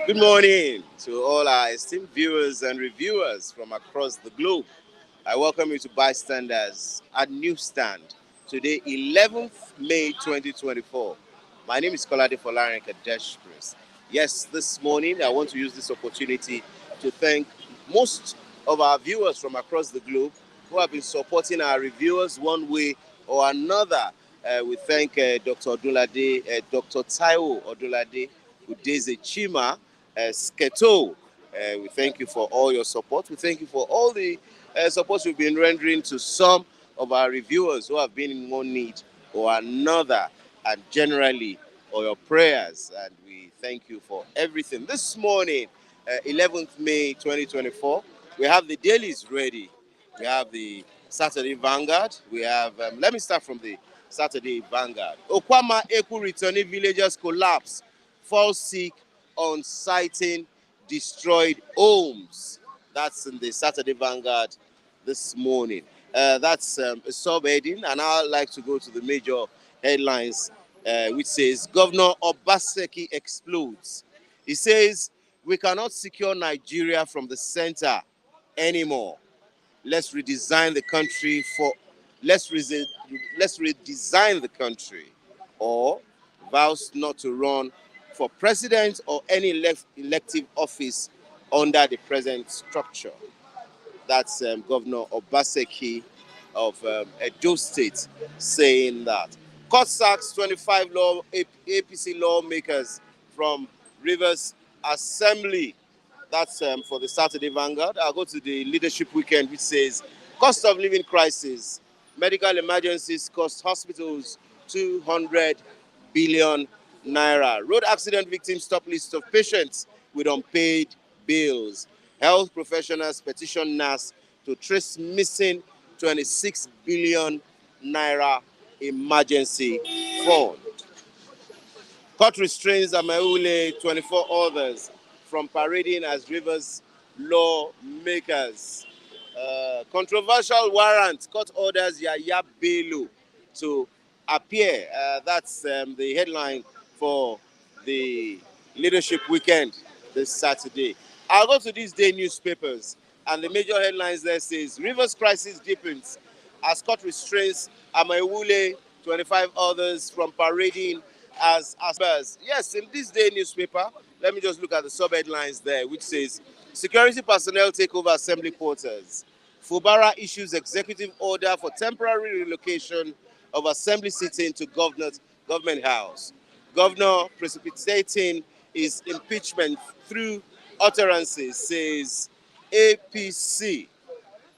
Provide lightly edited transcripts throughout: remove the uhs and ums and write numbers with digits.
Good morning to all our esteemed viewers and reviewers from across the globe. I welcome you to Bystanders at Newsstand. Today, 11th May 2024. My name is Kolade Folarin Kadeshpris. Yes, this morning I want to use this opportunity to thank most of our viewers from across the globe who have been supporting our reviewers one way or another. We thank Dr. Odulade, Dr. Taiwo Odulade, Udeze Chima, Sketo. We thank you for all your support. We thank you for all the support we've been rendering to some of our reviewers who have been in one need or another, and generally for your prayers. And we thank you for everything. This morning, 11th May 2024, we have the dailies ready. We have the Saturday Vanguard. We have, let me start from the Saturday Vanguard. Okwama Eku returning villagers collapse, fall sick on sighting destroyed homes. That's in the Saturday Vanguard this morning. That's a subheading, and I'd like to go to the major headlines, which says, Governor Obaseki explodes. He says, we cannot secure Nigeria from the center anymore. Let's redesign the country let's redesign the country, or vows not to run for president or any elective office under the present structure. That's Governor Obaseki of Edo State saying that. Court sacks 25 APC lawmakers from Rivers Assembly. That's for the Saturday Vanguard. I'll go to the leadership weekend, which says, cost of living crisis. Medical emergencies cost hospitals 200 billion naira. Road accident victims top list of patients with unpaid bills. Health professionals petition NAS to trace missing 26 billion naira emergency fund. Court restrains Amaewhule 24 others from parading as Rivers lawmakers. Controversial warrant, court orders Yaya Bello to appear. That's the headline for the leadership weekend this Saturday. I'll go to these day newspapers, and the major headlines there says, Rivers crisis deepens as court restrains Amaewhule 25 others from parading as members. Yes, in this day newspaper, let me just look at the sub-headlines there, which says, security personnel take over assembly quarters. Fubara issues executive order for temporary relocation of assembly sitting to government house. Governor precipitating his impeachment through utterances, says APC.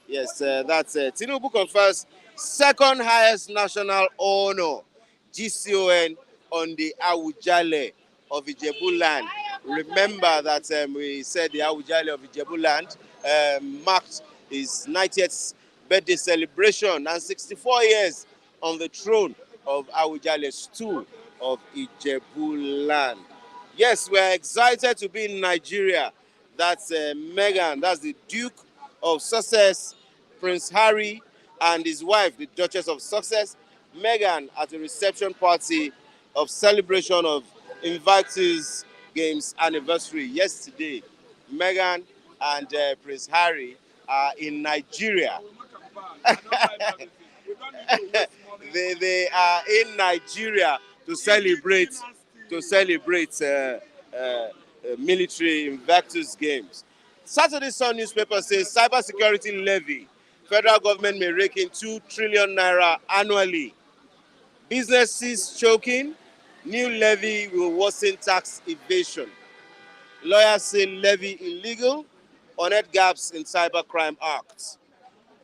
Yes, that's it. Tinubu confers second highest national honor, GCON, on the Awujale of Ijebu land. Remember that we said the Awujale of Ijebu land marked his 90th birthday celebration and 64 years on the throne of Awujale stool of Ijebu land. Yes, we're excited to be in Nigeria. That's Meghan, that's the Duke of Sussex, Prince Harry, and his wife, the Duchess of Sussex, Meghan, at a reception party of celebration of Invictus Games anniversary yesterday. Meghan and Prince Harry are in Nigeria. They are in Nigeria to celebrate military Invictus Games. Saturday Sun newspaper says cybersecurity levy. Federal government may rake in 2 trillion naira annually. Businesses choking. New levy will worsen tax evasion. Lawyers say levy illegal. Unearth gaps in cybercrime act.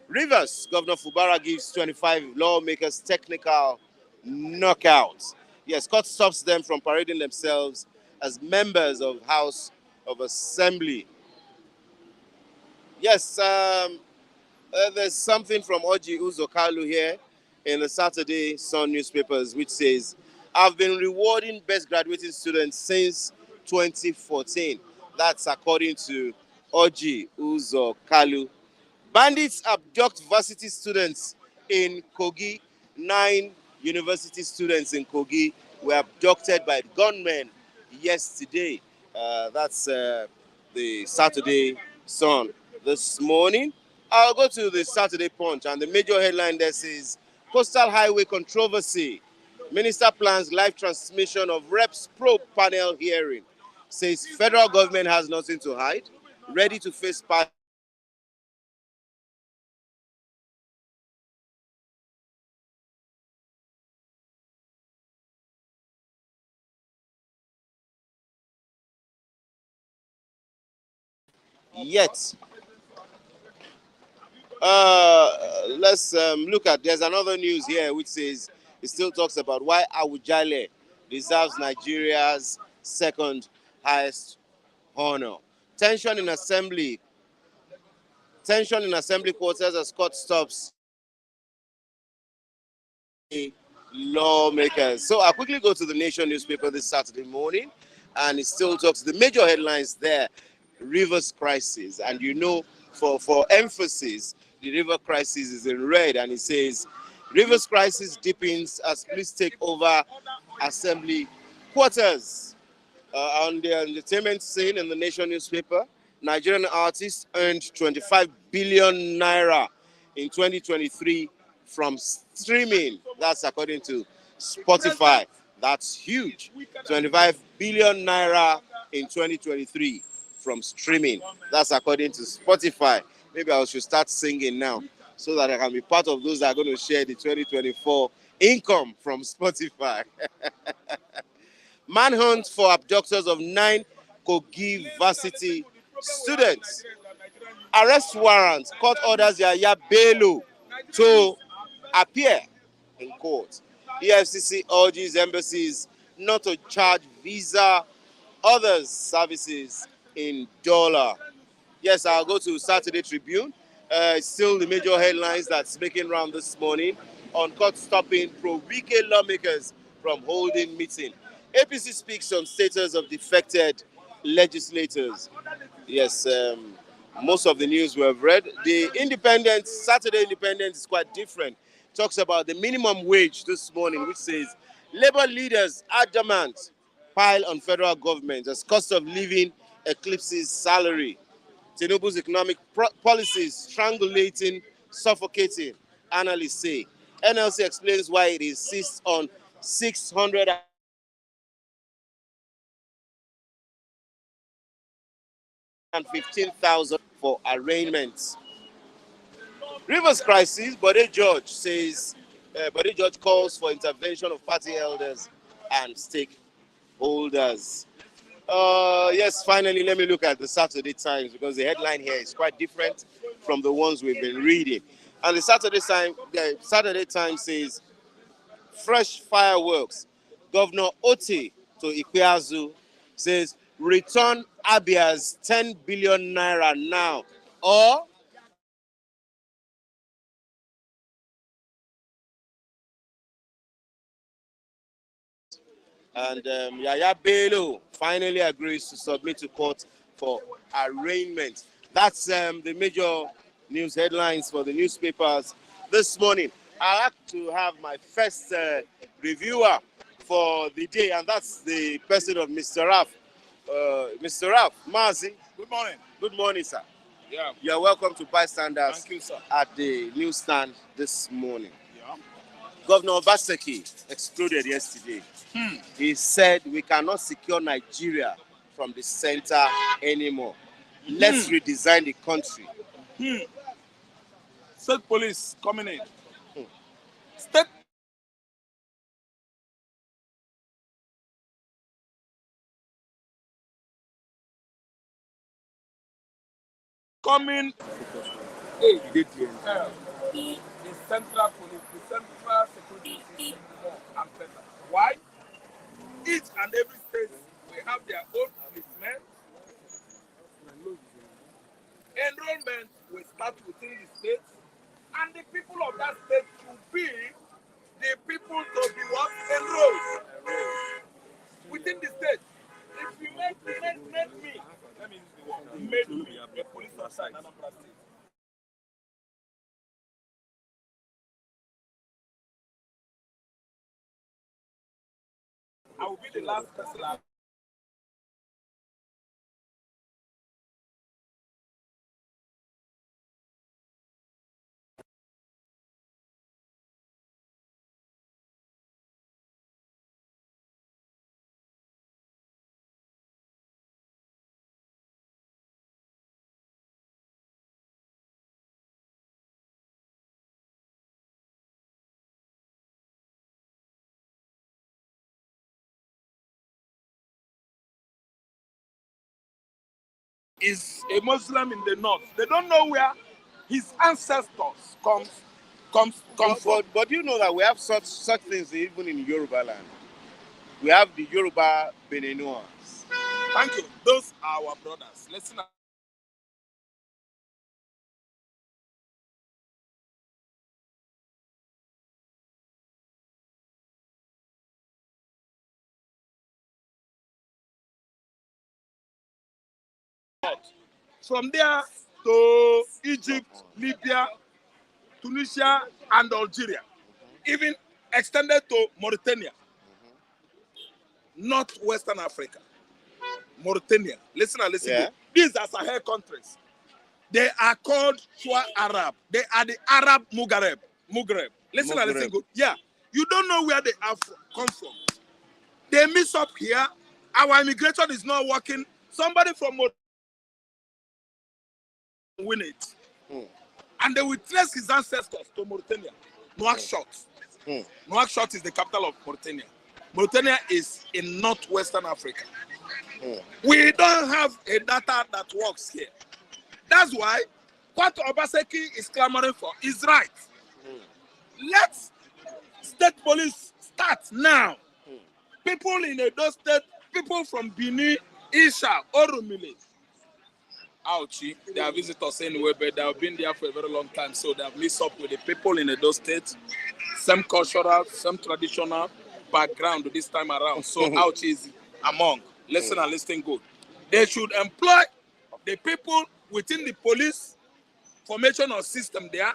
Rivers, Governor Fubara gives 25 lawmakers technical knockout. Yes, court stops them from parading themselves as members of House of Assembly. Yes, there's something from Oji Uzokalu here in the Saturday Sun newspapers, which says, I've been rewarding best graduating students since 2014. That's according to Oji Uzokalu. Bandits abduct varsity students in Kogi. 9 university students in Kogi were abducted by gunmen yesterday. That's the Saturday Sun this morning. I'll go to the Saturday Punch, and the major headline there says, Coastal Highway controversy. Minister plans live transmission of Reps Pro panel hearing. Says federal government has nothing to hide, ready to face part. Yet, let's look at, there's another news here which says, it still talks about why Awujale deserves Nigeria's second highest honor. Tension in assembly quarters as court stops lawmakers. So I'll quickly go to the Nation newspaper this Saturday morning, and it still talks, the major headlines there, Rivers crisis. And you know, for emphasis, the river crisis is in red, and it says, Rivers crisis deepens as police take over assembly quarters. On the entertainment scene in the Nation newspaper, Nigerian artists earned 25 billion naira in 2023 from streaming. That's according to Spotify. That's huge. 25 billion naira in 2023 from streaming. That's according to Spotify. Maybe I should start singing now so that I can be part of those that are going to share the 2024 income from Spotify. Manhunt for abductors of 9 Kogi Varsity students. Arrest warrants. Court orders Yaya Bello to appear in court. EFCC urges embassies not to charge visa others services in dollar. Yes, I'll go to Saturday Tribune. Still the major headlines that's making round this morning. On court stopping Pro-Wike lawmakers from holding meeting. APC speaks on status of defected legislators. Yes, most of the news we have read. The Independent, Saturday Independent is quite different. Talks about the minimum wage this morning, which says labor leaders adamant pile on federal government as cost of living eclipses salary. Tinubu's economic policies strangulating, suffocating, analysts say. NLC explains why it insists on 615,000 for arraignments. Rivers crisis, Bode George says, Bode George calls for intervention of party elders and stakeholders. Yes, finally, let me look at the Saturday Times because the headline here is quite different from the ones we've been reading. And the Saturday Times says, fresh fireworks. Governor Oti to Ikpeazu says, return Abia's 10 billion naira now, or and Yaya Bello finally agrees to submit to court for arraignment. That's the major news headlines for the newspapers this morning. I'd like to have my first reviewer for the day, and that's the person of Mr. Raf. Mr. Raf, Mazi. Good morning. Good morning, sir. Yeah. You're welcome to Bystanders. Thank you, sir. At the newsstand this morning. Yeah. Governor Varsity exploded yesterday. He said we cannot secure Nigeria from the center anymore. Let's redesign the country. State police coming in. State coming. Hey, the central police, the central security system more and better. Why? Each and every state will have their own policemen. Enrollment will start within the state, and the people of that state will be the people to be what? Enrolled within the state. If you made me a police officer in Anambra State, I will be the last person. Is a Muslim in the north. They don't know where his ancestors come from. But you know that we have such things even in Yoruba land. We have the Yoruba Beninois. Thank you. Those are our brothers. Listen. From there to Egypt, Libya, Tunisia, and Algeria, even extended to Mauritania, northwestern Africa. Mauritania. Listen and listen. Yeah. These are Sahel countries. They are called Shua Arab. They are the Arab Maghreb. Listen and listen good. Yeah. You don't know where they have come from. They mix up here. Our immigration is not working. Somebody from Mauritania win it. And they will trace his ancestors to Mauritania. Nouakchott. Nouakchott is the capital of Mauritania. Mauritania is in northwestern Africa. We don't have a data that works here. That's why what Obaseki is clamoring for is right. Let state police start now. People in Edo State, people from Benin, Isha, Orumile, Auchi, they are visitors anyway, but they have been there for a very long time, so they have mixed up with the people in Edo State, same cultural, same traditional background this time around. So Auchi is among. Listen and listen good. They should employ the people within the police formation or system there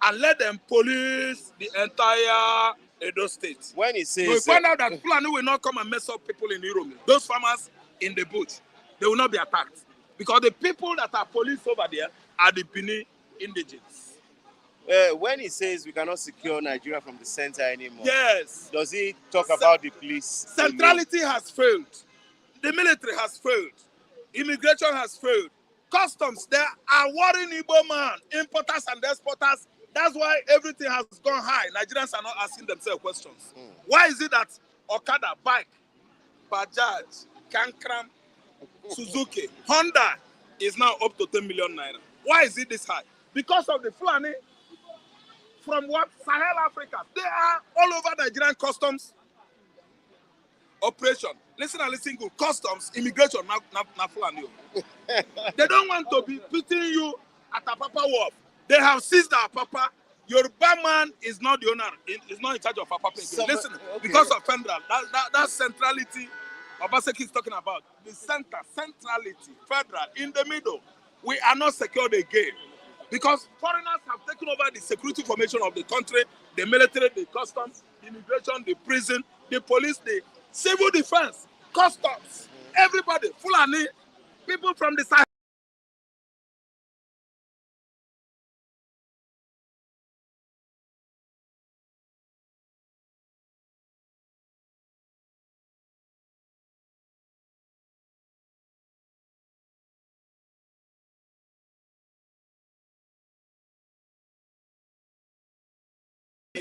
and let them police the entire Edo State. When he says, we find out that Fulani will not come and mess up people in Europe. Those farmers in the bush, they will not be attacked because the people that are police over there are the Benin indigenes. When he says we cannot secure Nigeria from the center anymore, Yes. does he talk about the police? Centrality has failed. The military has failed. Immigration has failed. Customs, they are worrying Igbo man, importers and exporters. That's why everything has gone high. Nigerians are not asking themselves questions. Why is it that Okada, bike, Bajaj, Kankram, Suzuki, Honda is now up to 10 million naira? Why is it this high? Because of the Fulani from what? Sahel Africa. They are all over Nigerian customs operation. Listen and listen good. Customs, immigration, na Fulani. They don't want to be putting you at Apapa Wharf. They have seized Apapa. Yoruba man is not the owner. Is not in charge of Apapa again. Listen, okay. Because of federal, that centrality Obaseki is talking about. The centrality, federal, in the middle. We are not secured again. Because foreigners have taken over the security formation of the country, the military, the customs, the immigration, the prison, the police, the civil defense, customs, everybody, Fulani, people from the side.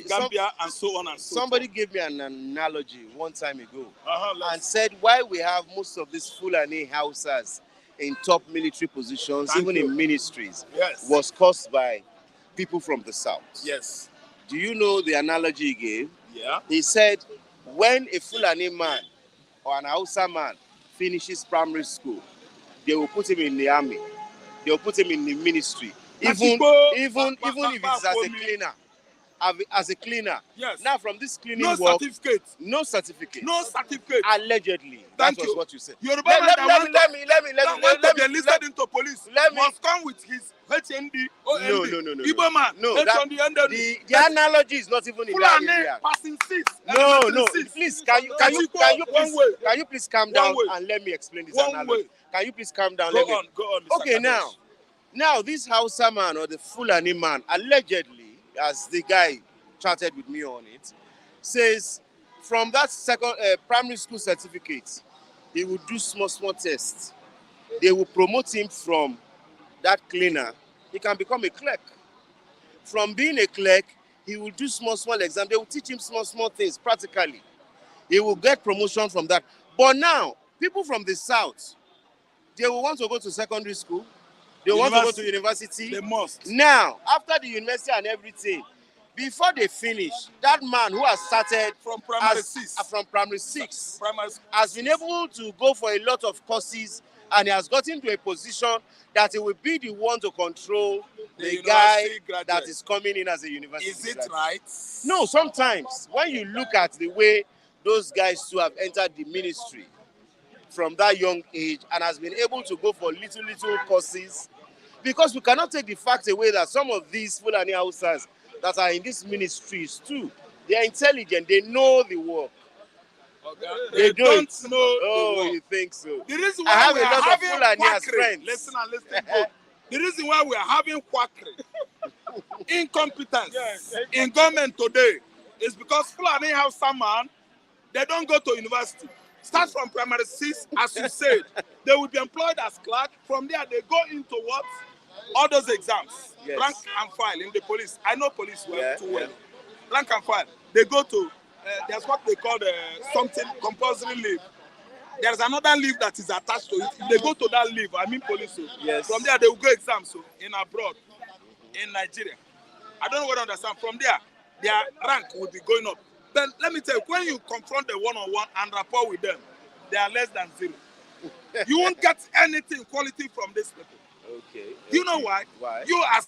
Gambia and so on and so forth. Somebody gave me an analogy one time ago and said why we have most of these Fulani houses in top military positions, even in ministries, was caused by people from the south. Yes. Do you know the analogy he gave? Yeah. He said when a Fulani man or an Hausa man finishes primary school, they will put him in the army. They will put him in the ministry. Even if it's as a cleaner. As a cleaner. Yes. Now from this cleaning no work, certificate. No certificate. No certificate. Allegedly. That was what you said. Let me get listed into police. Must come with his HND or No. Igbo man. No. The analogy is not even in that area. Passing seats. No. Please, can you please calm down and let me explain this analogy? Can you please calm down? Go on. Okay, now this Hausa man or the Fulani man allegedly, as the guy chatted with me on it, says from that second primary school certificate, he will do small tests. They will promote him from that cleaner. He can become a clerk. From being a clerk, he will do small exam. They will teach him small things practically. He will get promotion from that. But now, people from the south, they will want to go to secondary school. They want to go to university. They must. Now, after the university and everything, before they finish, that man who has started from primary six has been able to go for a lot of courses, and he has gotten to a position that he will be the one to control the guy that is coming in as a university graduate. Right? No, sometimes when you look at the way those guys too have entered the ministry from that young age and has been able to go for little courses, because we cannot take the fact away that some of these Fulani Hausas that are in these ministries too, they are intelligent, they know the work. Okay. They don't know oh, the work. You think so? The reason why I have a lot of Fulani as friends. Listen. The reason why we are having quackery, incompetence in government today is because Fulani Hausa man, they don't go to university. Start from primary 6, as you said. They will be employed as clerk. From there, they go into what? All those exams. Yes. Rank and file in the police. I know police too well. Rank and file. They go to, there's what they call something compulsory leave. There's another leave that is attached to it. If they go to that leave, I mean police. So from there, they will go exams in abroad, in Nigeria. I don't know what to understand. From there, their rank will be going up. Then let me tell you, when you confront the one-on-one and rapport with them, they are less than 0. You won't get anything quality from these people. Okay. Do you know why? Why? You are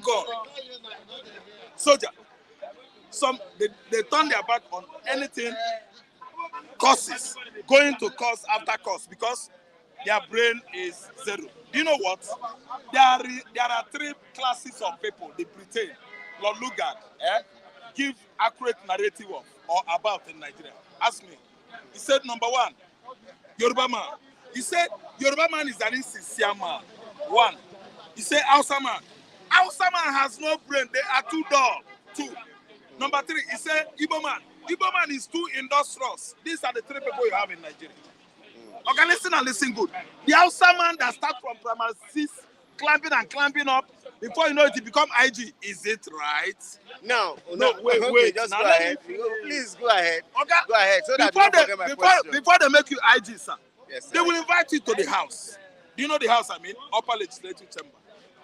gone. Soldier. They turn their back on anything courses, going to course after course because their brain is 0. Do you know what? There are 3 classes of people. They pretend. Lord Lugard, give accurate narrative of or about in Nigeria? Ask me. He said, number one, Yoruba man. He said, Yoruba man is an insincere man. One. He said, Hausa man. Hausa man has no brain. They are too dull. Two. Number three, he said, Igbo man. Igbo man is too industrious. These are the three people you have in Nigeria. Okay, listen and listen good. The Hausa man that starts from primary 6, climbing up, before you know it, he become IG. Is it right? No, wait. Just now go ahead. Please go ahead. Okay. Go ahead. So that you don't forget my question. Before they make you IG, sir, Yes, sir. they will invite you to the house. Do you know the house I mean? Upper Legislative Chamber.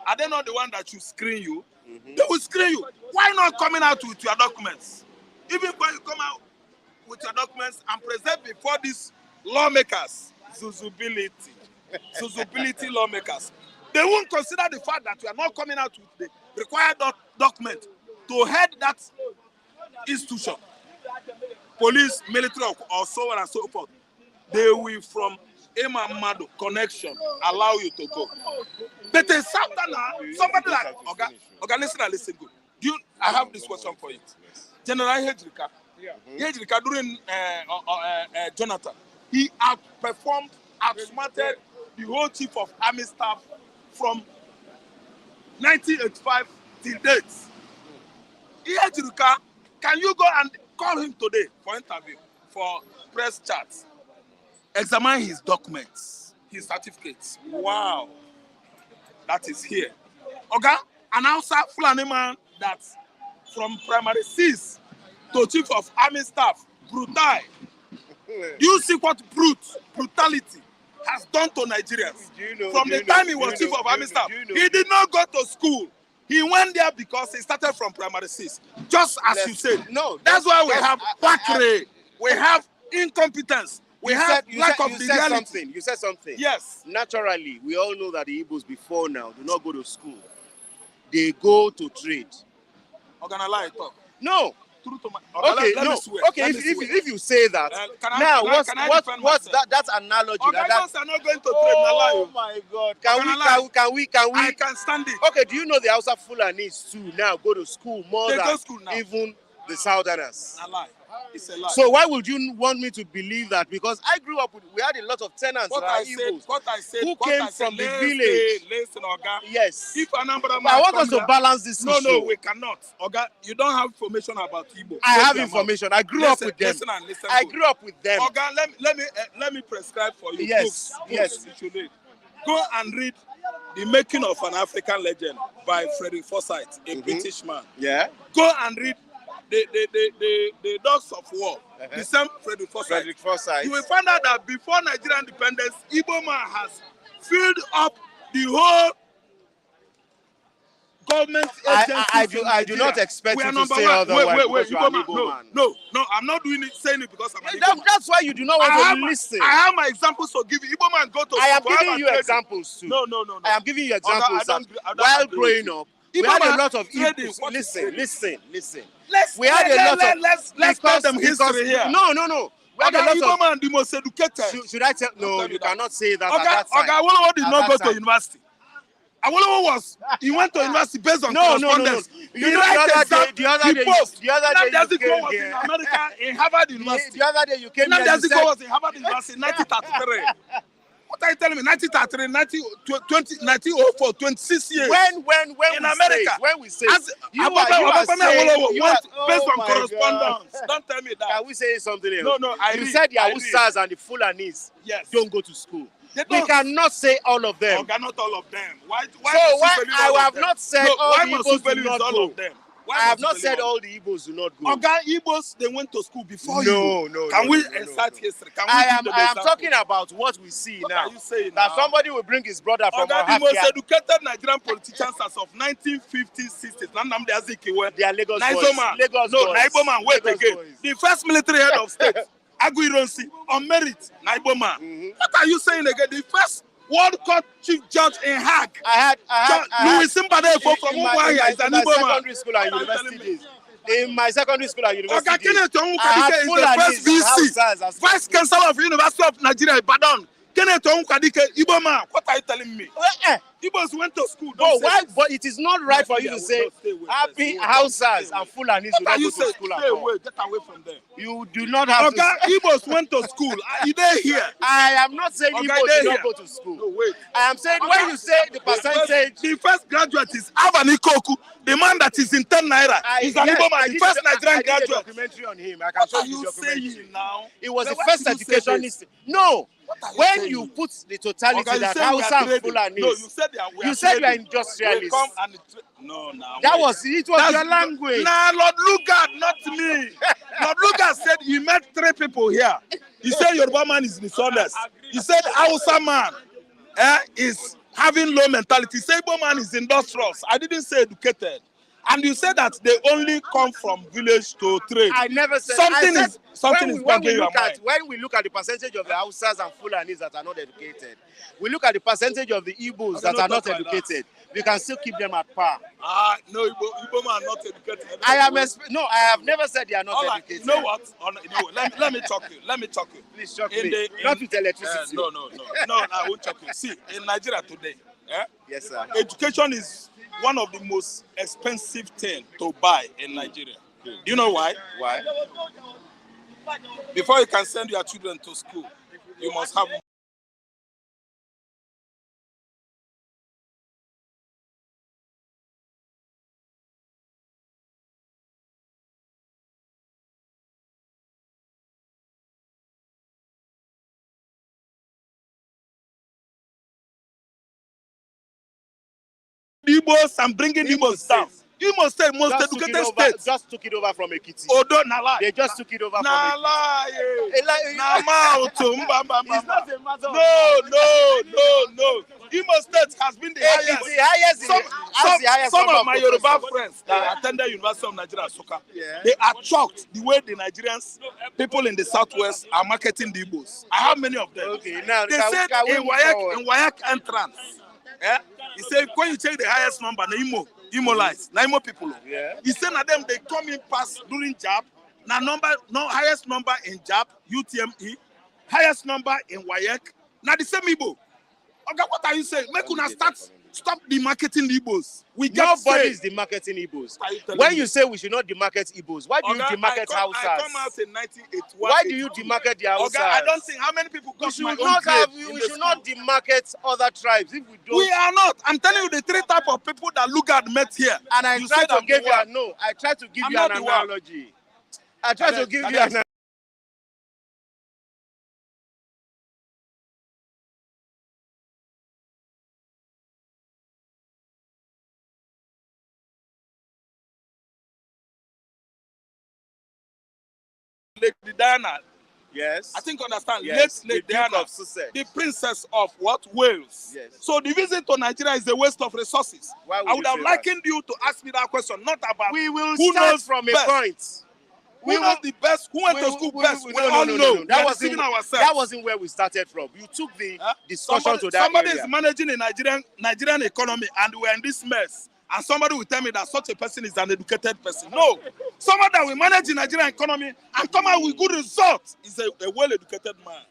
Are they not the one that should screen you? Mm-hmm. They will screen you. Why not coming out with your documents? Even when you come out with your documents and present before these lawmakers, Zuzability lawmakers, they won't consider the fact that you are not coming out with the required document to head that institution, police, military, or so on and so forth. They will, from Mado connection, allow you to go. But in Southerner, somebody like okay, listen good. I have this question for you. General Hedrika, Hedrika during Jonathan, he outperformed, outsmarted the whole chief of army staff from 1985 till date. Hedrika, can you go and call him today for interview, for press chats? Examine his documents, his certificates. Wow, that is here. Okay, an Hausa Fulani man that from primary 6 to chief of army staff, brutal. Do you see what brutality has done to Nigerians? From the time he was chief of army staff, he did not go to school. He went there because he started from primary 6. Just as you said. No, that's why we have quackery. We have incompetence. You said something. You said something. Yes. Naturally, we all know that the Igbos before now do not go to school. They go to trade. Lie talk. No. Okay, if you say that, what's that analogy? Organizers are not going to trade. Oh my God! Can we? I can stand it. Okay, do you know the Hausa Fulanis too now go to school more than even the Southerners? It's a lie. So why would you want me to believe that? Because I grew up with, we had a lot of tenants who came from the village. Listen, Oga. Yes. If Anambra man, I want us to balance this issue. No, we cannot. Oga, you don't have information about Igbo. I have information. I grew up with them. Listen and listen. I grew up with them. Oga, let me prescribe for you. Yes. Books you should read. Go and read The Making of an African Legend by Frederick Forsyth, a British man. Yeah. Go and read the Dogs of War, the same Frederick Forsyth. You will find out that before Nigerian independence, Igbo man has filled up the whole government agency. I do not expect you to say otherwise because you are an Igbo man. No, I'm not saying it because I'm an Igbo man. That's why you do not want to listen. I have my examples to give you. Igbo man go to. I am giving you examples too. No. I am giving you examples. While growing up, we had a lot of Igbos. Listen. Let's tell them history here. No. We had a lot Igbo man, the most educated. Should I tell? No, you cannot say that. Okay, Awolowo did not go to university. Awolowo he went to university based on correspondence. You know the other day you came here. In America in Harvard University. The other day you came here. Nnamdi was in Harvard University in 1933. What are you telling me? 1933, 1904, 26 years. When in America, when we say you are based on correspondence. Don't tell me that. Can we say something else? No. You said the Hausas and the Fulanis don't go to school. We cannot say all of them. Okay, not all of them. Why I have not said all the Igbos do not go. Of them? I have not said all the Igbos do not go. Okay, Igbos, they went to school before you. Can we insert history? I am talking about what we see now. What are you saying that now? Somebody will bring his brother from the most educated Nigerian politicians as of 1950s, 60s. Nnamdi Azikiwe. They are Lagos boys. Igbo man, wait again. The first military head of state, Agu Ironsi, on merit, Igbo man. What are you saying again? The first World Court Chief Judge in Hague. Louis Simbade from Umuahia is an Igbo man. Secondary school and university days. In my secondary school and university days, is the first VC, Vice Chancellor of University of Nigeria, Ibadan. Kenneth Onwukadike, Igbo man. What are you telling me? Igbos went to school. But Don't why? say this. But it is not right No, for you to say stay away happy first. Hausas Stay away. and Fulanis What do are not you go to saying? school at Stay all. away. Get away from them. You do not have Okay, to. Igbos went to school. You there here? I am not saying Okay, Igbo they do not here. go to school. No, wait. I am saying when you say the percentage. The first graduate is Avani Koku, the man that is in 10 naira. He's an Igbo man, the first Nigerian I did a graduate. documentary on him. I can What show are you you the documentary. saying now? It was Then the why first did you say educationist. No, when saying? you put the totality Okay, you that say we Hausa are and trading. Fulanis. No, you said we are you said you are trading. industrialists. We come and no, now. That wait. was it. Was your language. Nah, Lord Lugard, not me. Lord Lugard said he met 3 people here. He said Yoruba man is dishonest. He said Hausa man is having low mentality. He said Igbo man is industrious. I didn't say educated. And you said that they only come from village to trade. I never said. Something I is bugging your mind. When we look at the percentage of the Hausas and Fulanis that are not educated, we look at the percentage of the Igbos that are not educated. We can still keep them at par. No, Igbo man are not educated. I have never said they are not educated. You know what? Let me talk you. Please talk me. Not with electricity. No, I won't talk you. See, in Nigeria today, yes, sir. Education is one of the most expensive things to buy in Nigeria. Do you know why? Why? Before you can send your children to school, you must have Igbos and bringing Igbos down. Imo State, most educated states. Just took it over from Ekiti. Odo Nala. They just took it over from Ekiti. Ekiti. It's not a matter of No. Imo State has been the highest. Some of my Yoruba friends that attended University of Nigeria, Soka, they are shocked the way the Nigerians, people in the Southwest, are marketing the Igbos. I have many of them. Okay, now they said in Wayak entrance, he said when you check the highest number, Imo lies, Imo people. Yeah. He said that them they come in past during JAB. Now highest number in JAB, UTME, highest number in Wayak. Now the same Igbo. Okay, what are you saying? Make una stop the marketing Igbos. Nobody is the marketing Igbos. When you say we should not demarket Igbos, why do you demarket Hausas? I come out in 1981. Why do you demarket the Hausas? Okay, I don't think how many people got my own we should not demarket other tribes if we don't. We are not. I'm telling you the 3 types of people that Lugard met here. And I tried to give you an analogy. I tried to give you an analogy. Lady Diana. Yes. I think understand. Yes. Lady Diana, the princess of what? Wales. Yes. So the visit to Nigeria is a waste of resources. I would have likened you to ask me that question, not about we will who start knows from best. a point. Who knows the best? Who went to school best? We all know. That wasn't where we started from. You took the discussion to that somebody area. is managing the Nigerian economy and we're in this mess. And somebody will tell me that such a person is an educated person. No. Somebody that will manage the Nigerian economy and come out with good results is a well-educated man.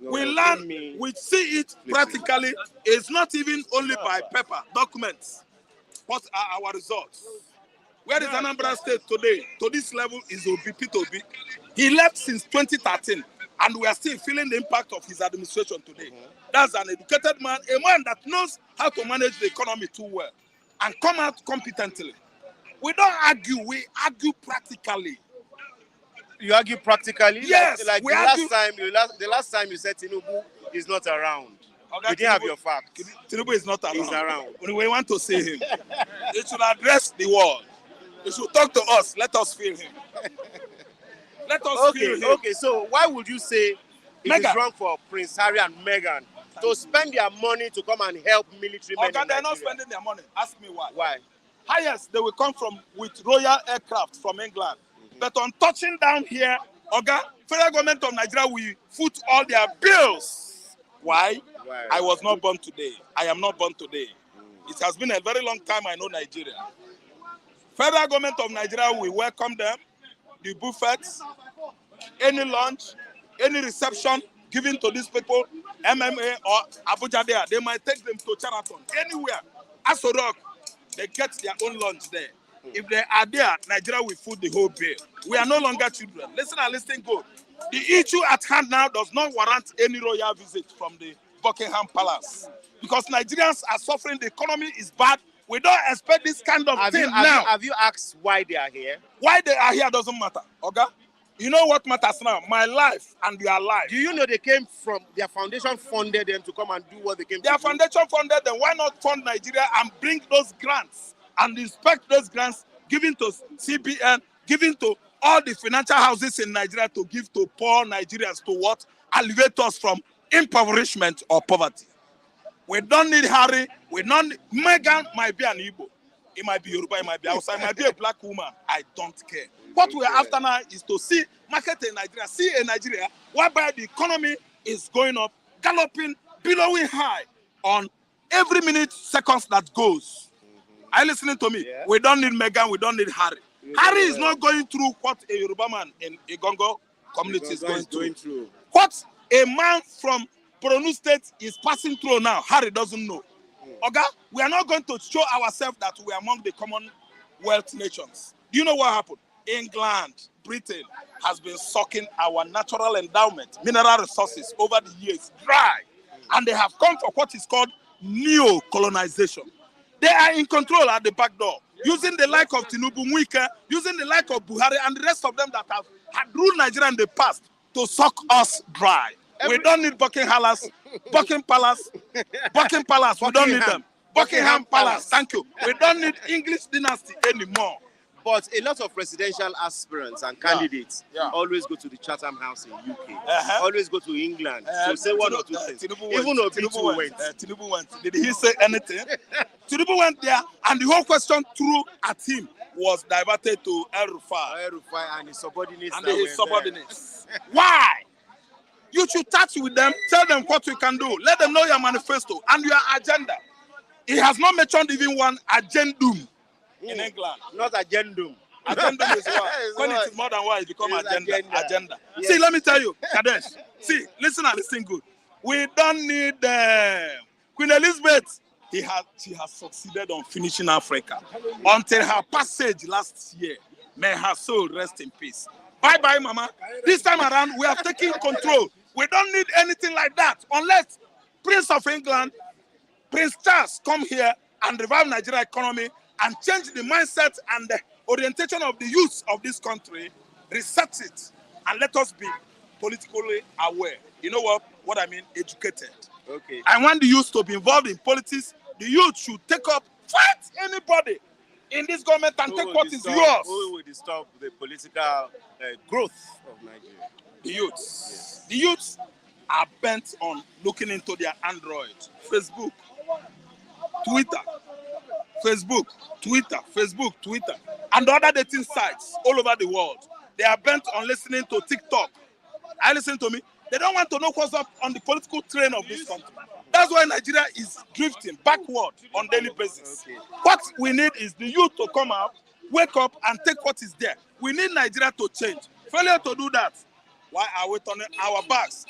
No, we learn, we see it practically. It's not even only by paper, documents. What are our results? Where is Anambra State today? To this level is Peter Obi. He left since 2013, and we are still feeling the impact of his administration today. That's an educated man, a man that knows how to manage the economy too well and come out competently. We don't argue, we argue practically. You argue practically? Yes. Like the last time you said Tinubu is not around. Okay, you didn't have your facts. Tinubu is not around. He's around. We want to see him. He should address the world. He should talk to us. Let us feel him. Let us feel him. Okay, so why would you say it is wrong for Prince Harry and Meghan to spend their money to come and help military men? Okay, they're not spending their money. Ask me why. Why? Highest, they will come with royal aircraft from England. But on touching down here, federal government of Nigeria will foot all their bills. Why? I was not born today. I am not born today. It has been a very long time I know Nigeria. Federal government of Nigeria will welcome them, the buffets, any lunch, any reception given to these people. MMA or Abuja there, they might take them to Charaton, anywhere. Aso Rock, they get their own lunch there. If they are there, Nigeria will food the whole bill. We are no longer children. Listen and listen good. The issue at hand now does not warrant any royal visit from the Buckingham Palace. Because Nigerians are suffering, the economy is bad. We don't expect this kind of thing now. Have you asked why they are here? Why they are here doesn't matter, okay? You know what matters now? My life and your life. Do you know they came from, their foundation funded them to come and do what they came to do? Their foundation funded them. Why not fund Nigeria and bring those grants and inspect those grants given to CBN, given to all the financial houses in Nigeria to give to poor Nigerians to what? Elevate us from impoverishment or poverty. We don't need Harry. We don't need... Meghan might be an Igbo. It might be Yoruba, it might be Hausa, it might be a black woman. I don't care. What we're after now is to see market in Nigeria, see a Nigeria whereby the economy is going up, galloping, billowing high on every minute, seconds that goes. Are you listening to me? Yeah. We don't need Meghan, we don't need Harry. Harry is not going through what a Yoruba man in Igongo community is going through. What a man from Borno State is passing through now, Harry doesn't know. Okay? We are not going to show ourselves that we are among the Commonwealth nations. Do you know what happened? England, Britain has been sucking our natural endowment, mineral resources over the years dry. And they have come for what is called neo-colonization. They are in control at the back door, using the like of Tinubu Mwike, using the like of Buhari, and the rest of them that have had ruled Nigeria in the past to suck us dry. We don't need Buckingham Palace. We don't need them. Buckingham Palace. Thank you. We don't need English dynasty anymore. But a lot of presidential aspirants and candidates always go to the Chatham House in UK. Always go to England to say one or two things. Even though Tinubu went. Tinubu went. Did he say anything? Tinubu went there, and the whole question threw at him was diverted to El-Rufai. El-Rufai and his subordinates. Why? You should touch with them, tell them what you can do, let them know your manifesto and your agenda. He has not mentioned even one agendum in England. Not agendum. Agendum is what? When it is more than one, it becomes agenda. Yes. See, let me tell you, Kadesh. See, listen and listen good. We don't need Queen Elizabeth. She has succeeded on finishing Africa until her passage last year. May her soul rest in peace. Bye-bye, Mama. This time around, we have taken control. We don't need anything like that unless Prince of England, Prince Charles come here and revive Nigeria economy and change the mindset and the orientation of the youth of this country, reset it, and let us be politically aware. You know what I mean? Educated. Okay. I want the youth to be involved in politics. The youth should take up, fight anybody in this government and take what is yours. Who will disturb the political growth of Nigeria? The youths. Yes. The youths are bent on looking into their Android, Facebook, Twitter, and other dating sites all over the world. They are bent on listening to TikTok. I listen to me. They don't want to know what's up on the political train of this country. That's why Nigeria is drifting backward on daily basis. Okay. What we need is the youth to come out, wake up, and take what is there. We need Nigeria to change. Failure to do that, why are we turning our backs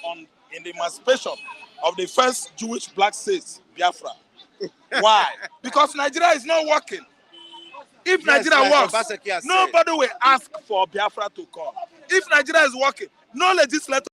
in the emancipation of the first Jewish black state, Biafra? Why? Because Nigeria is not working. If Nigeria works, nobody will ask for Biafra to come. If Nigeria is working, no legislator.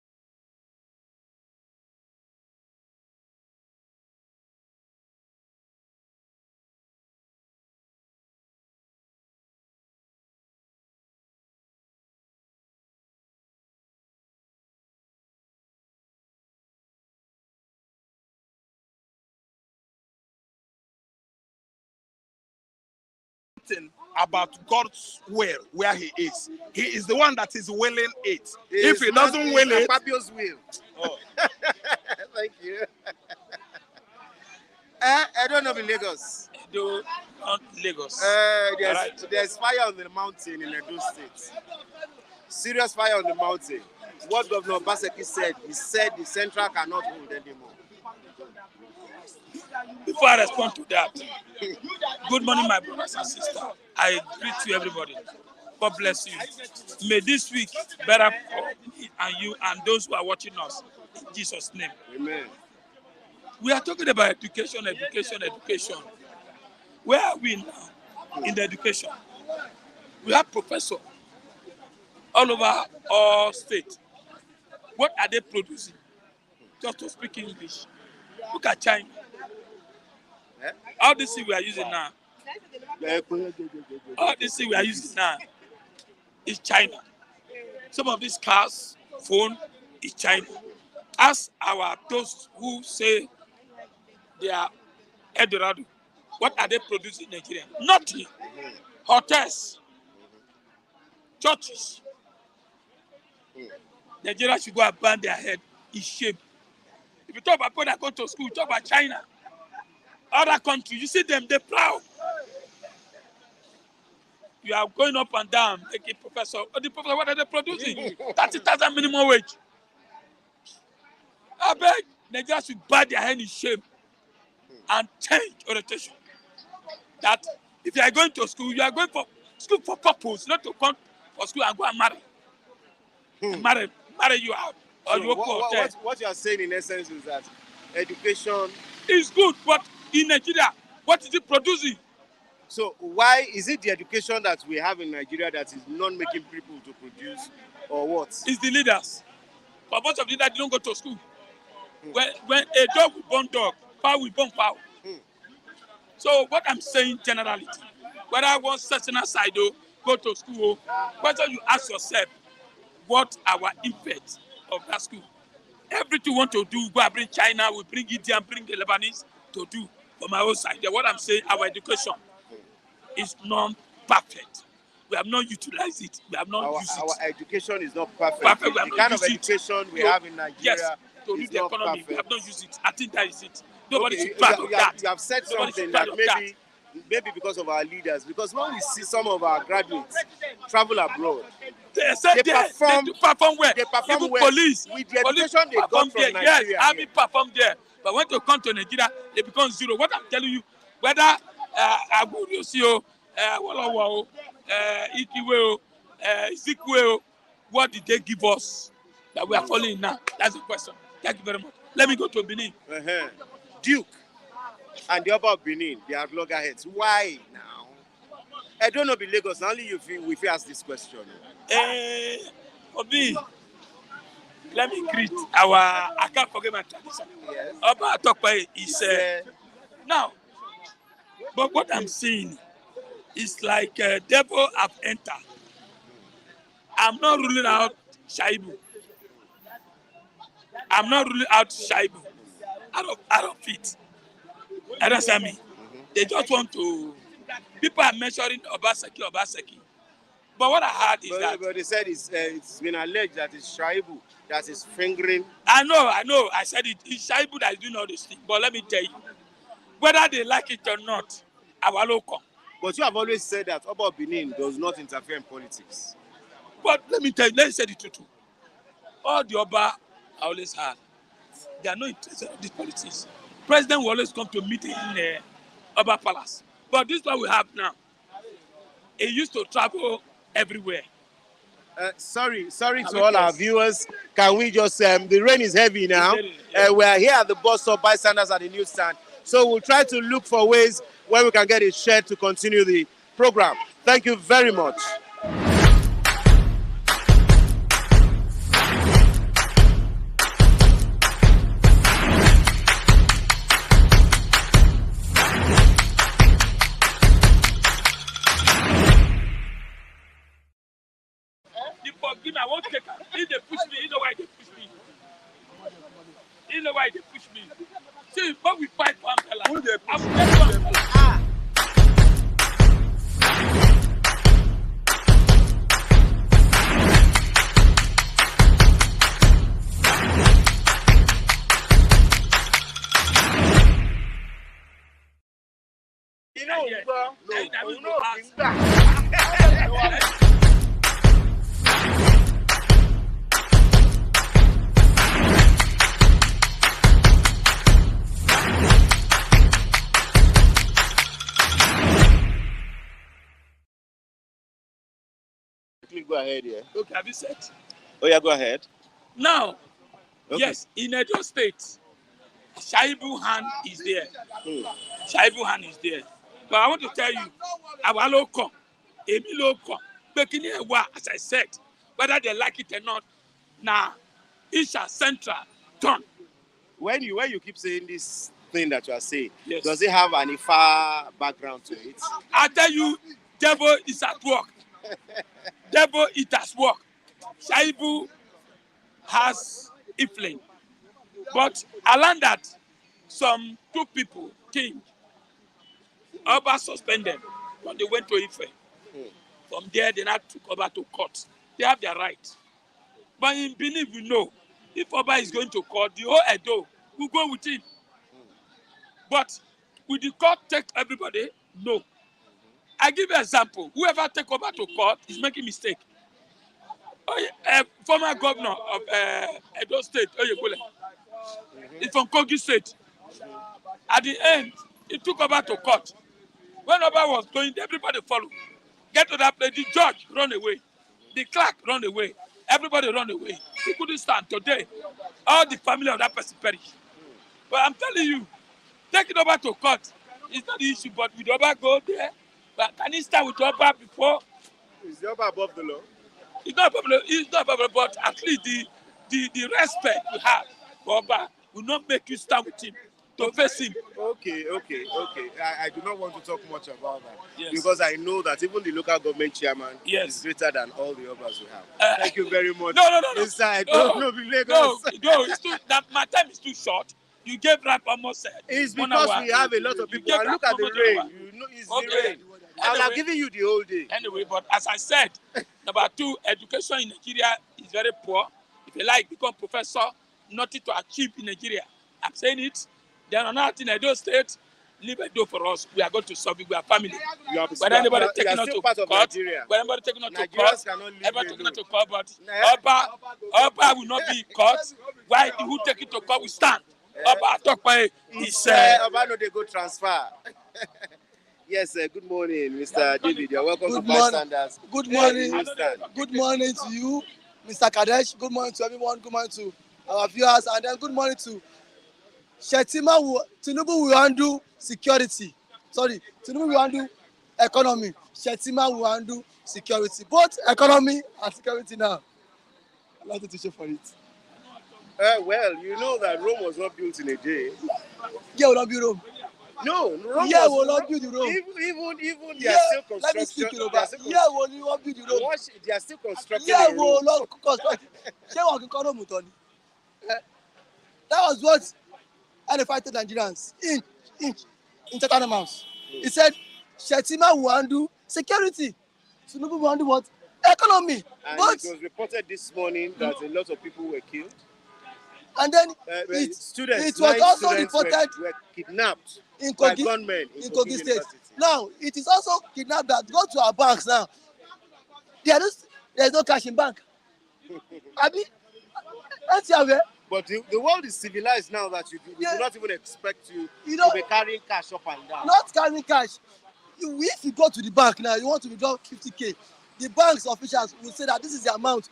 About God's will where he is. He is the one that is willing it. If he doesn't will it, Fabio's will. Oh. Thank you. I don't know in Lagos. Not Lagos. There's fire on the mountain in Edo State. Serious fire on the mountain. What Governor Obaseki said, he said the central cannot hold anymore. Before I respond to that, good morning, my brothers and sisters. I greet you, everybody. God bless you. May this week better for me and you and those who are watching us. In Jesus' name. Amen. We are talking about education, education, education. Where are we now in the education? We have professors all over all states. What are they producing? Just to speak English. Look at China. All this thing we are using now. All this thing we are using now is China. Some of these cars, phone is China. As those who say they are Eldorado, what are they producing in Nigeria? Nothing. Hotels, churches. Nigeria should go and bang their head. It's shame. If you talk about people that go to school, you talk about China, other countries, you see them, they're proud. You are going up and down, making professor. Oh, the professor, what are they producing? 30,000 minimum wage. I beg, Nigeria should bow their head in shame and change orientation. That if you are going to school, you are going for school for purpose, not to come for school and go and marry. Marry you out. Or So you go what you are saying in essence is that education is good, but in Nigeria, what is it producing? So why is it the education that we have in Nigeria that is not making people to produce, or what? It's the leaders. For most of the leaders, they don't go to school. When a dog will born dog, fowl will born fowl. So what I'm saying generally, whether I want certain side go to school, whether you ask yourself, what our impact of that school? Everything we want to do, go and bring China, we bring India, bring the Lebanese to do for my own side. What I'm saying, our education is not perfect. We have not utilized it. We have not used it. Our education is not perfect. The kind of education we have in Nigeria to is the not economy. perfect. We have not used it. I think that is it. Nobody Okay, should proud of that. You have said something that maybe because of our leaders, because when we see some of our graduates travel abroad, they perform well. They perform Even well police, with the education they got from there. Nigeria. Yes, having performed there. But when they come to Nigeria, they become zero. What I'm telling you, whether Aguriosio, Walawa, Ikiwe, Zikwe, what did they give us that we are following now? That's the question. Thank you very much. Let me go to Benin. Duke and the Oba of Benin, they are loggerheads. Why now? I don't know, be Lagos. Only you feel we ask this question. For me, let me greet I can't forget my tradition. Yes. Oba Atokpa is now, but what I'm seeing is like devil have entered. I'm not ruling out Shaibu. I'm not ruling out Shaibu out of it. Understand me? They just want to. People are measuring Obaseki. But what I heard is But they said it's been alleged that it's Shaibu that is fingering. I know. I said it. It's Shaibu that is doing all this thing. But let me tell you, whether they like it or not, our local. But you have always said that Oba Benin does not interfere in politics. But let me tell you, let me say the truth. All the Oba I always had, they are not interested in this politics. President will always come to meet in the Oba Palace. But this is what we have now. He used to travel everywhere. Sorry to all our viewers. Can we just, the rain is heavy now. We are here at the bus stop, bystanders at the newsstand. So we'll try to look for ways where we can get a shed to continue the program. Thank you very much. I won't take her. If they push me, you know why they push me. You know why they push me. See, when we fight for umbrella, I will get one umbrella. You know, go ahead, yeah. Okay, have you said? Oh, yeah, go ahead. Now, okay. Yes, in Edo State, Shaibu hand is there. Shaibu hand is there. But I want to tell you, our local, Emi local, making it as I said, whether they like it or not, now, Isha Central done. When you keep saying this thing that you are saying, Yes. does it have an Ifa background to it? I tell you, devil is at work. Devil it has work. Shaibu has influence. But I learned that some two people, king, Oba suspended when they went to Ife. From there, they now took Oba to court. They have their right. But in Benin, we know, if Oba is going to court, the whole Edo will go with him. But will the court take everybody? No. I give you an example. Whoever take Oba to court is making mistake. Former governor of Edo State, Oyebole, is from Kogi State. At the end, he took Oba to court. When Oba was going, everybody followed. Get to that place, the judge run away. The clerk run away. Everybody run away. He couldn't stand. Today, all the family of that person perish. But I'm telling you, take it over to court. It's not the issue, but will the Oba go there? But can he start with the Oba before? Is the Oba above the law? It's not a problem. It's not a problem, but at least the respect you have for Oba will not make you stand with him to face him. Okay. I do not want to talk much about that. Yes. Because I know that even the local government chairman Yes. is greater than all the Obas we have. Thank you very much. No. Inside, No, Lagos. it's too, that my time is too short. You gave rap almost It's 1 because hour. we have a lot of people. And look at the rain. You know, it's the rain. And I'm giving you the whole day. Anyway, but as I said, number two, education in Nigeria is very poor. If you like, become professor, nothing to achieve in Nigeria. I'm saying it. Then another thing, Edo State, leave Edo for us. We are going to solve it. We are family. But anybody taking us to court, but anybody taking us to court, everybody taking us to court, but Oba will not be in court. Why do who take it to court? We stand. Oba talk by his. Oba no, they go transfer. Yes, good morning, Mr. David. You're welcome to Bystanders. Good morning. Good morning to you, Mr. Kadesh. Good morning to everyone. Good morning to our viewers. And then good morning to Tinubu will handle security. Tinubu will handle economy. Shetima will handle security. Both economy and security now. I'd like to show for it. Well, you know that Rome was not built in a day. Yeah, we'll not build Rome. No, Rome yeah, we'll not build the Rome. Even they are still construction. Let me speak Yoruba. Yeah, we'll not build the Rome. They are still constructing. Yeah, we'll not construct. That was what and fighting Nigerians in Tottenham House. He said, Shetima will handle security. Tinubu will handle what? Economy. And but it was reported this morning that a lot of people were killed. And then it was also reported were kidnapped by gunmen in Kogi State. Now, it is also kidnapped that go to our banks now. There's no cash in bank. Abi, that's aware. But the world is civilized now that we do not even expect you to be carrying cash up and down. Not carrying cash. If you go to the bank now, you want to withdraw 50K, the bank's officials will say that this is the amount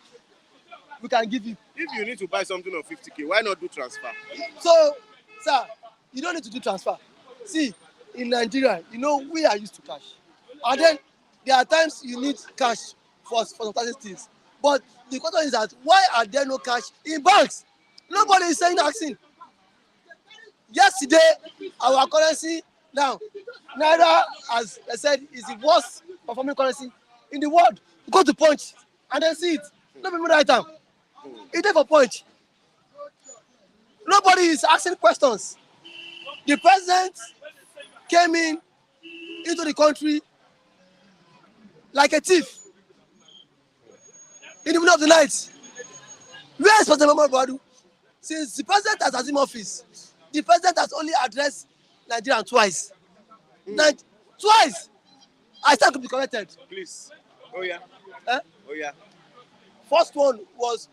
we can give you. If you need to buy something of 50K, why not do transfer? So, sir, you don't need to do transfer. See, in Nigeria, we are used to cash. And then there are times you need cash for some things. But the question is that why are there no cash in banks? Nobody is saying asking. Yesterday, our currency now, Naira, as I said, is the worst performing currency in the world. Go to Punch and then see it. No people write down. It's there for Punch. Nobody is asking questions. The president came into the country like a thief in the middle of the night. Where is President Muhammadu Buhari? Since the president has assumed office, the president has only addressed Nigeria twice. Twice! I stand to be corrected. Please. Oh yeah. Eh? Oh yeah. First one was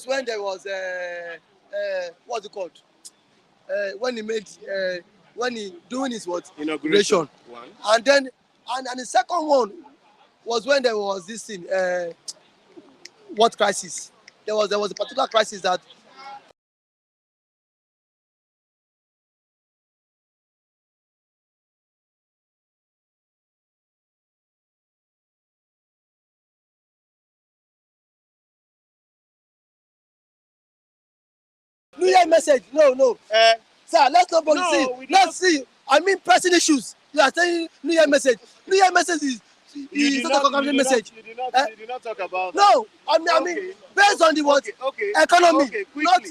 when there was what's it called? When he doing his what? Inauguration. And then and the second one was when there was this thing. What crisis? There was a particular crisis that New Year message. No. Sir, let's not No, see. we do Let's not- see. I mean, pressing issues. You are saying New Year message. New Year message is not a congratulatory message. You did not talk about that. No, I mean, Okay. based on the what Okay. economy, Okay, not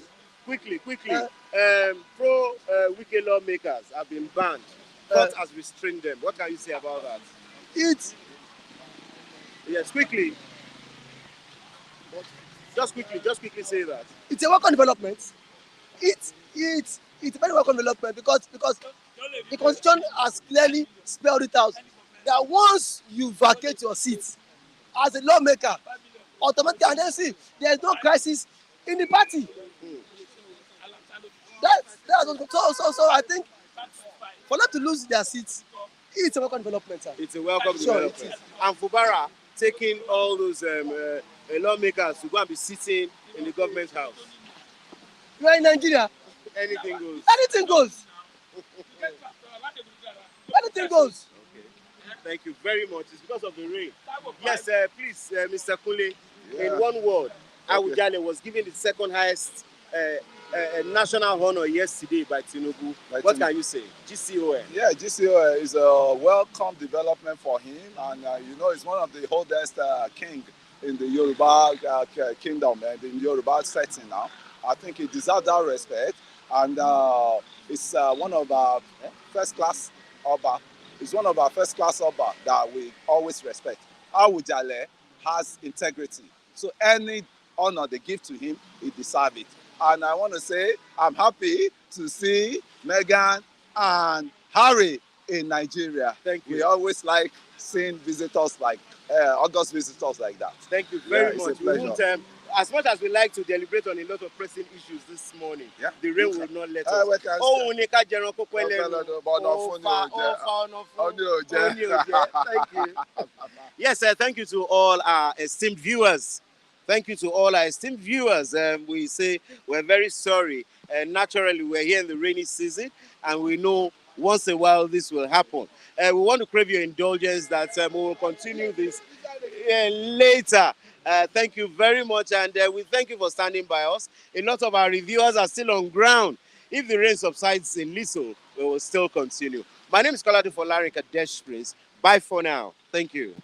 quickly. Uh, Pro-Wike lawmakers have been banned. Court has restrained them. What can you say about that? it's Yes, quickly. Just quickly say that. it's a welcome development. It's a very welcome development because the constitution has clearly spelled it out that once you vacate your seat as a lawmaker, automatically, and then see there is no crisis in the party. So I think for them to lose their seats, it's a welcome development, sir. It's a welcome Sure, development. And Fubara taking all those lawmakers to go and be sitting in the government house. You are in Nigeria, Anything goes. anything goes. Anything goes. Thank you very much. It's because of the rain. Yes, please, Mr. Kule, in one word, Awujale was given the second highest national honor yesterday by Tinubu. What can you say? GCON. Yeah, GCON is a welcome development for him, and it's one of the oldest king in the Yoruba kingdom and in Yoruba setting now. I think he deserves that respect, and it's one of our first class Oba. It's one of our first class Oba that we always respect. Awujale has integrity, so any honor they give to him, he deserves it. And I want to say I'm happy to see Meghan and Harry in Nigeria. Thank you. We always like seeing visitors like August visitors like that. Thank you very It's a much. We pleasure. won't, as much as we like to deliberate on a lot of pressing issues this morning, Yeah. the rain will not let us. we can Oh, Nika General Kokwele. Thank you. Yes, thank you to all our esteemed viewers. Thank you to all our esteemed viewers. We say we're very sorry. Naturally, we're here in the rainy season, and we know once in a while this will happen. We want to crave your indulgence that we will continue this later. Thank you very much, and we thank you for standing by us. A lot of our reviewers are still on ground. If the rain subsides a little, we will still continue. My name is Kolade Folarin Kadesh Prince. Bye for now. Thank you.